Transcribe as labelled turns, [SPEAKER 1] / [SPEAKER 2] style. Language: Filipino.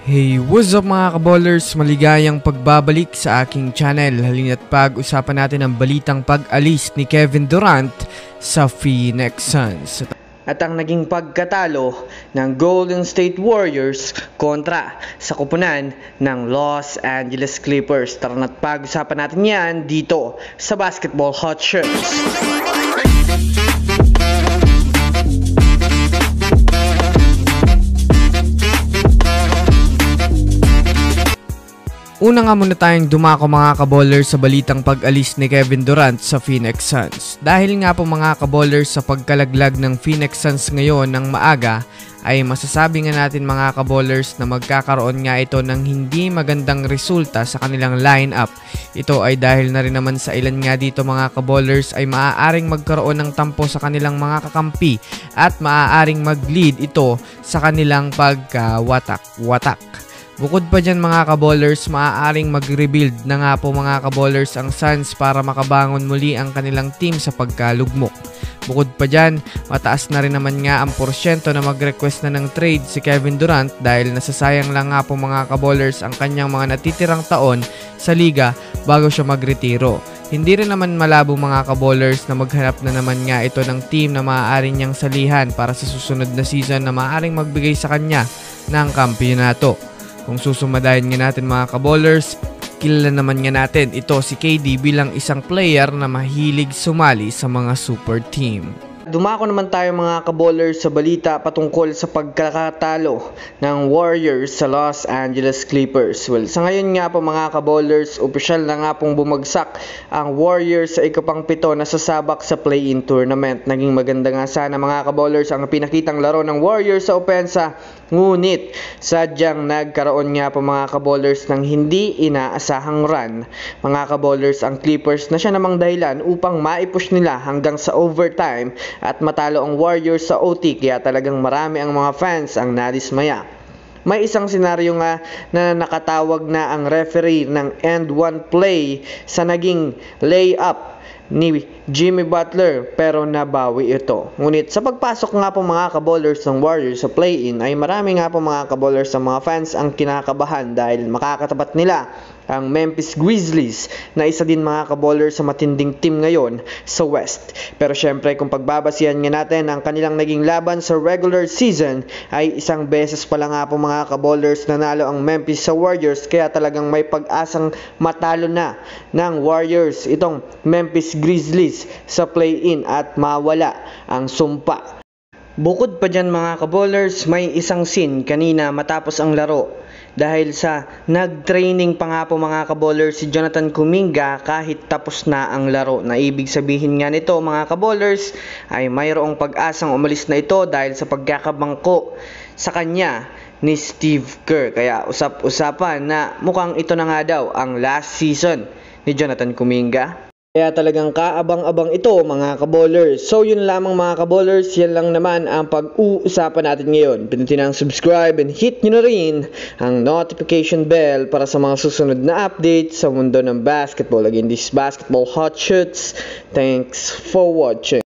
[SPEAKER 1] Hey, what's up mga kaballers? Maligayang pagbabalik sa aking channel. Halina't pag-usapan natin ang balitang pag-alis ni Kevin Durant sa Phoenix Suns at ang naging pagkatalo ng Golden State Warriors kontra sa koponan ng Los Angeles Clippers. Tara na't pag-usapan natin yan dito sa Basketball Hot Shots. Una nga muna tayong dumako mga kaballers sa balitang pag-alis ni Kevin Durant sa Phoenix Suns. Dahil nga po mga kaballers sa pagkalaglag ng Phoenix Suns ngayon ng maaga, ay masasabi nga natin mga kaballers na magkakaroon nga ito ng hindi magandang resulta sa kanilang lineup. Ito ay dahil na rin naman sa ilan nga dito mga kaballers ay maaaring magkaroon ng tampo sa kanilang mga kakampi at maaaring mag-lead ito sa kanilang pagkawatak-watak. Bukod pa dyan mga kaballers, maaaring mag-rebuild na nga po mga kaballers ang Suns para makabangon muli ang kanilang team sa pagkalugmok. Bukod pa dyan, mataas na rin naman nga ang porsyento na mag-request na ng trade si Kevin Durant dahil nasasayang lang nga po mga kaballers ang kanyang mga natitirang taon sa liga bago siya magretiro. Hindi rin naman malabo mga kaballers na maghanap na naman nga ito ng team na maaari niyang salihan para sa susunod na season na maaaring magbigay sa kanya ng kampiyonato. Kung susumadahin nga natin mga kaballers, kilala naman nga natin ito si KD bilang isang player na mahilig sumali sa mga super team. Dumako naman tayo mga kaballers sa balita patungkol sa pagkakatalo ng Warriors sa Los Angeles Clippers. Well, sa ngayon nga po mga kaballers, opisyal na nga pong bumagsak ang Warriors sa ikapang-7 na sasabak sa play-in tournament. Naging maganda nga sana mga kaballers ang pinakitang laro ng Warriors sa opensa, ngunit sadyang nagkaroon nga po mga kaballers ng hindi inaasahang run. Mga kaballers, ang Clippers na siya namang dahilan upang maipush nila hanggang sa overtime at matalo ang Warriors sa OT, kaya talagang marami ang mga fans ang nadismaya. May isang senaryo nga na nakatawag na ang referee ng end one play sa naging layup ni Jimmy Butler pero nabawi ito. Ngunit sa pagpasok nga po mga kaballers ng Warriors sa play-in ay marami nga po mga kaballers sa mga fans ang kinakabahan dahil makakatapat nila ang Memphis Grizzlies na isa din mga kaballers sa matinding team ngayon sa West. Pero syempre kung pagbabasihan nga natin ang kanilang naging laban sa regular season ay isang beses pa lang nga po mga kaballers nanalo ang Memphis sa Warriors, kaya talagang may pag-asang matalo na ng Warriors itong Memphis Grizzlies sa play-in at mawala ang sumpa. Bukod pa dyan mga kaballers, may isang scene kanina matapos ang laro dahil sa nag-training pa nga po mga kaballers si Jonathan Kuminga kahit tapos na ang laro. Na ibig sabihin nga nito mga kaballers ay mayroong pag-asang umalis na ito dahil sa pagkakabangko sa kanya ni Steve Kerr. Kaya usap-usapan na mukhang ito na nga daw ang last season ni Jonathan Kuminga. Kaya talagang kaabang-abang ito mga kaballers. So yun lamang mga kaballers, yan lang naman ang pag-uusapan natin ngayon. Pindutin ang subscribe and hit nyo na rin ang notification bell para sa mga susunod na updates sa mundo ng basketball. Again, this is Basketball Hot Shots. Thanks for watching.